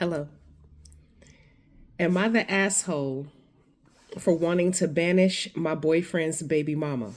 Hello. Am I the asshole for wanting to banish my boyfriend's baby mama?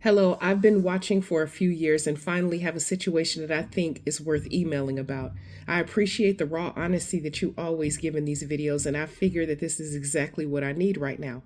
Hello, I've been watching for a few years and finally have a situation that I think is worth emailing about. I appreciate the raw honesty that you always give in these videos, and I figure that this is exactly what I need right now.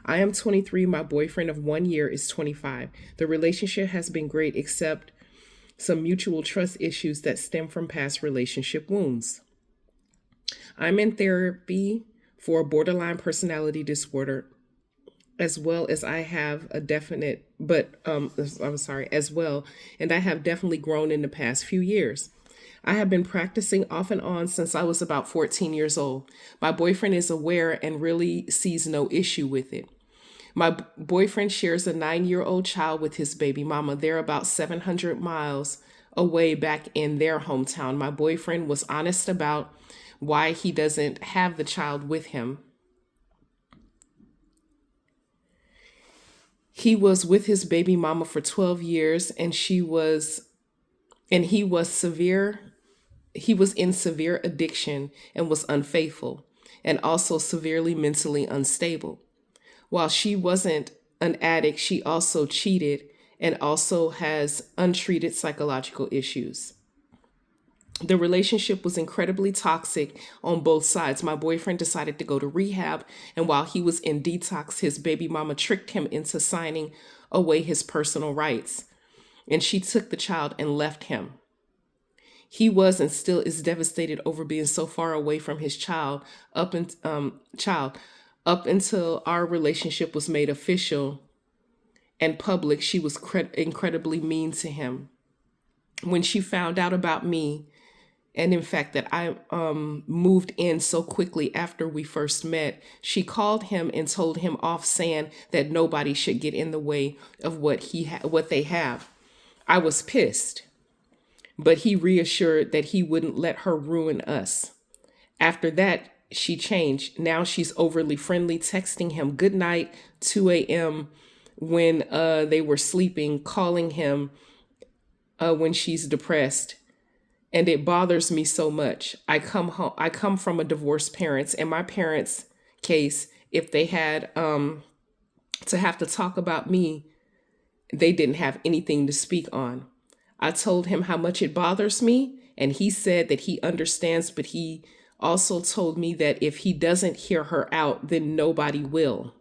I am 23. My boyfriend of 1 year is 25. The relationship has been great, except some mutual trust issues that stem from past relationship wounds. I'm in therapy for borderline personality disorder, as well as I have a definite, but I'm sorry, as well, and I have definitely grown in the past few years. I have been practicing off and on since I was about 14 years old. My boyfriend is aware and really sees no issue with it. My boyfriend shares a 9-year-old child with his baby mama. They're about 700 miles away back in their hometown. My boyfriend was honest about why he doesn't have the child with him. He was with his baby mama for 12 years and he was in severe addiction and was unfaithful and also severely mentally unstable. While she wasn't an addict, she also cheated and also has untreated psychological issues. The relationship was incredibly toxic on both sides. My boyfriend decided to go to rehab, and while he was in detox, his baby mama tricked him into signing away his personal rights, and she took the child and left him. He was and still is devastated over being so far away from his child up until our relationship was made official and public. She was incredibly mean to him. When she found out about me, and in fact that I moved in so quickly after we first met, she called him and told him off, saying that nobody should get in the way of what they have. I was pissed, but he reassured that he wouldn't let her ruin us. After that, she changed. Now she's overly friendly, texting him good night, 2 a.m. when they were sleeping, calling him when she's depressed. And it bothers me so much. I come from a divorced parents, and my parents' case, if they had to have to talk about me, they didn't have anything to speak on. I told him how much it bothers me, and he said that he understands, but he also told me that if he doesn't hear her out, then nobody will.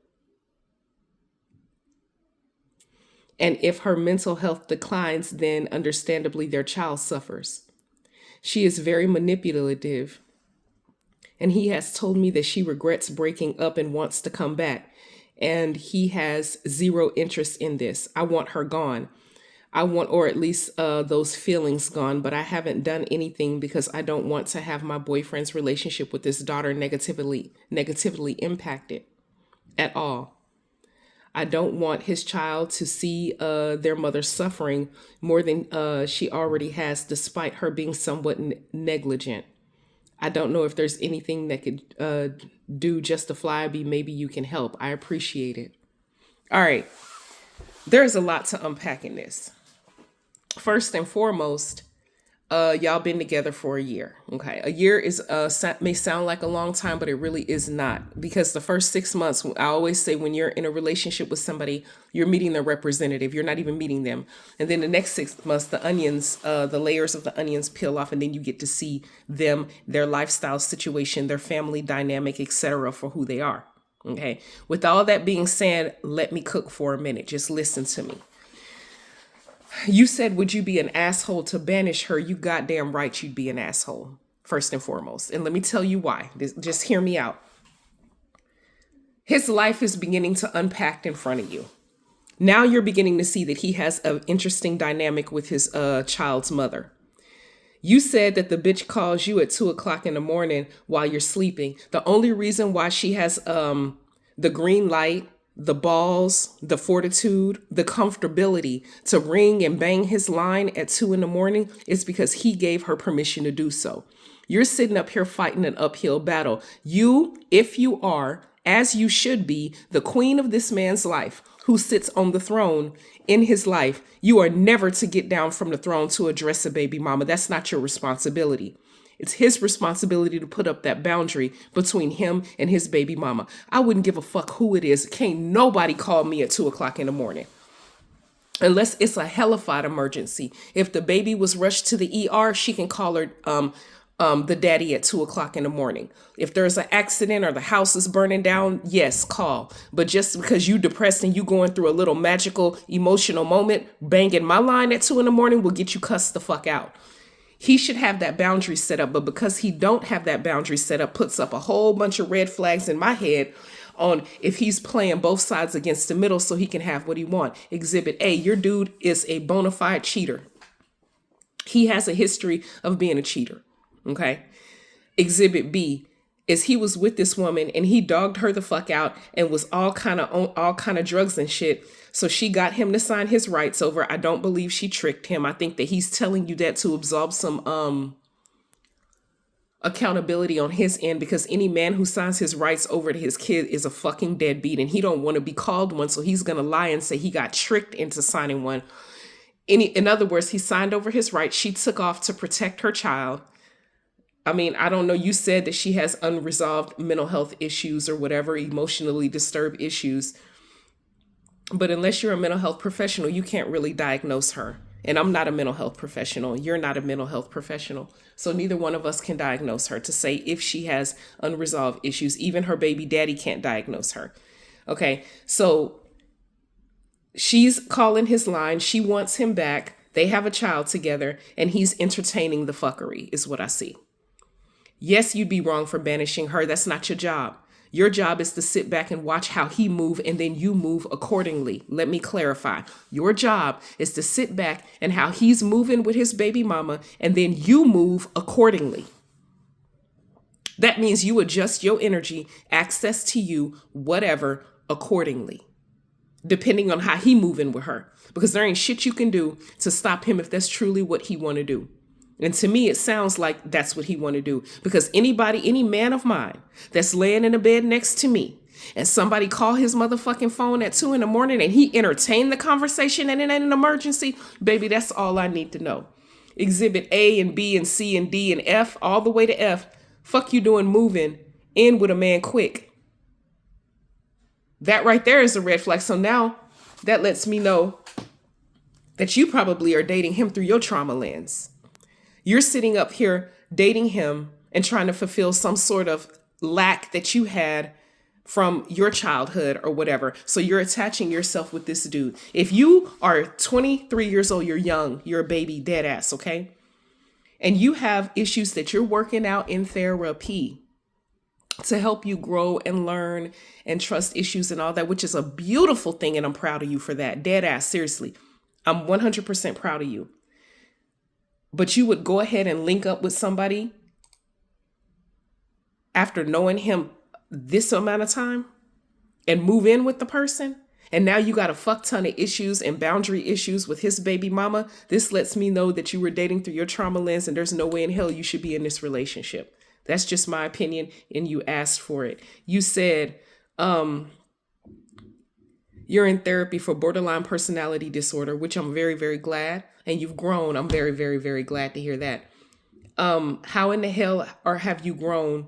And if her mental health declines, then understandably their child suffers. She is very manipulative, and he has told me that she regrets breaking up and wants to come back, and he has zero interest in this. I want her gone. Or at least those feelings gone, but I haven't done anything because I don't want to have my boyfriend's relationship with his daughter negatively impacted at all. I don't want his child to see their mother suffering more than she already has, despite her being somewhat negligent. I don't know if there's anything that could do justifiably. Maybe you can help. I appreciate it. All right. There's a lot to unpack in this. First and foremost, y'all been together for a year. Okay. A year may sound like a long time, but it really is not, because the first 6 months, I always say, when you're in a relationship with somebody, you're meeting their representative. You're not even meeting them. And then the next 6 months, the layers of the onions peel off, and then you get to see them, their lifestyle situation, their family dynamic, etc., for who they are. Okay. With all that being said, let me cook for a minute. Just listen to me. You said, would you be an asshole to banish her? You goddamn right you'd be an asshole, first and foremost. And let me tell you why. Just hear me out. His life is beginning to unpack in front of you. Now you're beginning to see that he has an interesting dynamic with his child's mother. You said that the bitch calls you at 2 o'clock in the morning while you're sleeping. The only reason why she has the green light, the balls, the fortitude, the comfortability to ring and bang his line at 2 in the morning is because he gave her permission to do so. You're sitting up here fighting an uphill battle. You, if you are, as you should be, the queen of this man's life, who sits on the throne in his life, you are never to get down from the throne to address a baby mama. That's not your responsibility. It's his responsibility to put up that boundary between him and his baby mama. I wouldn't give a fuck who it is. Can't nobody call me at 2 o'clock in the morning. Unless it's a hellified emergency. If the baby was rushed to the ER, she can call her the daddy at 2 o'clock in the morning. If there's an accident or the house is burning down, yes, call. But just because you depressed and you going through a little magical emotional moment, banging my line at 2 in the morning will get you cussed the fuck out. He should have that boundary set up, but because he don't have that boundary set up, puts up a whole bunch of red flags in my head on if he's playing both sides against the middle so he can have what he want. Exhibit A, your dude is a bona fide cheater. He has a history of being a cheater. Okay. Exhibit B is he was with this woman and he dogged her the fuck out and was all kind of drugs and shit. So she got him to sign his rights over. I don't believe she tricked him. I think that he's telling you that to absolve some accountability on his end, because any man who signs his rights over to his kid is a fucking deadbeat and he don't want to be called one. So he's going to lie and say he got tricked into signing one. In other words, he signed over his rights. She took off to protect her child. I mean, I don't know. You said that she has unresolved mental health issues or whatever, emotionally disturbed issues. But unless you're a mental health professional, you can't really diagnose her. And I'm not a mental health professional. You're not a mental health professional. So neither one of us can diagnose her to say if she has unresolved issues. Even her baby daddy can't diagnose her. Okay, so she's calling his line. She wants him back. They have a child together and he's entertaining the fuckery is what I see. Yes, you'd be wrong for banishing her. That's not your job. Your job is to sit back and watch how he move and then you move accordingly. Let me clarify. Your job is to sit back and how he's moving with his baby mama and then you move accordingly. That means you adjust your energy, access to you, whatever, accordingly, depending on how he moving with her, because there ain't shit you can do to stop him if that's truly what he want to do. And to me, it sounds like that's what he want to do, because any man of mine that's laying in a bed next to me and somebody call his motherfucking phone at 2 in the morning and he entertained the conversation and it ain't an emergency, baby, that's all I need to know. Exhibit A and B and C and D and F, all the way to F. Fuck you doing moving in with a man quick. That right there is a red flag. So now that lets me know that you probably are dating him through your trauma lens. You're sitting up here dating him and trying to fulfill some sort of lack that you had from your childhood or whatever. So you're attaching yourself with this dude. If you are 23 years old, you're young, you're a baby, dead ass, okay? And you have issues that you're working out in therapy to help you grow and learn and trust issues and all that, which is a beautiful thing. And I'm proud of you for that. Dead ass, seriously. I'm 100% proud of you. But you would go ahead and link up with somebody after knowing him this amount of time and move in with the person. And now you got a fuck ton of issues and boundary issues with his baby mama. This lets me know that you were dating through your trauma lens and there's no way in hell you should be in this relationship. That's just my opinion. And you asked for it. You said, you're in therapy for borderline personality disorder, which I'm very, very glad. And you've grown. I'm very, very, very glad to hear that. How in the hell have you grown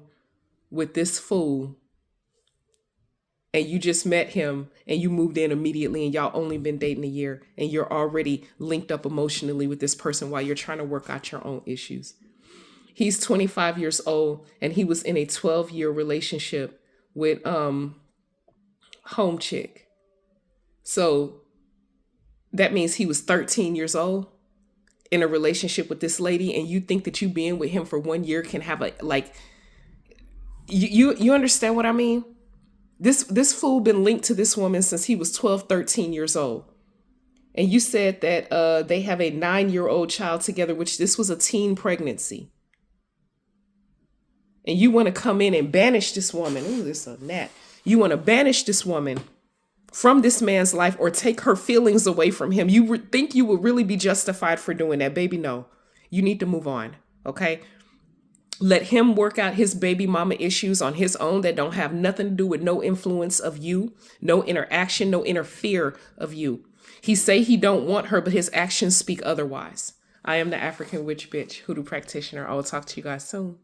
with this fool? And you just met him and you moved in immediately and y'all only been dating a year and you're already linked up emotionally with this person while you're trying to work out your own issues. He's 25 years old and he was in a 12-year relationship with home chick. So that means he was 13 years old in a relationship with this lady, and you think that you being with him for 1 year can have a, like, you understand what I mean? This fool been linked to this woman since he was 12, 13 years old. And you said that they have a 9-year-old child together, which this was a teen pregnancy. And you want to come in and banish this woman. Ooh, this a gnat. You want to banish this woman from this man's life or take her feelings away from him. You think you would really be justified for doing that, baby? No, you need to move on. Okay. Let him work out his baby mama issues on his own that don't have nothing to do with no influence of you, no interaction, no interfere of you. He say he don't want her, but his actions speak otherwise. I am the African witch bitch, hoodoo practitioner. I will talk to you guys soon.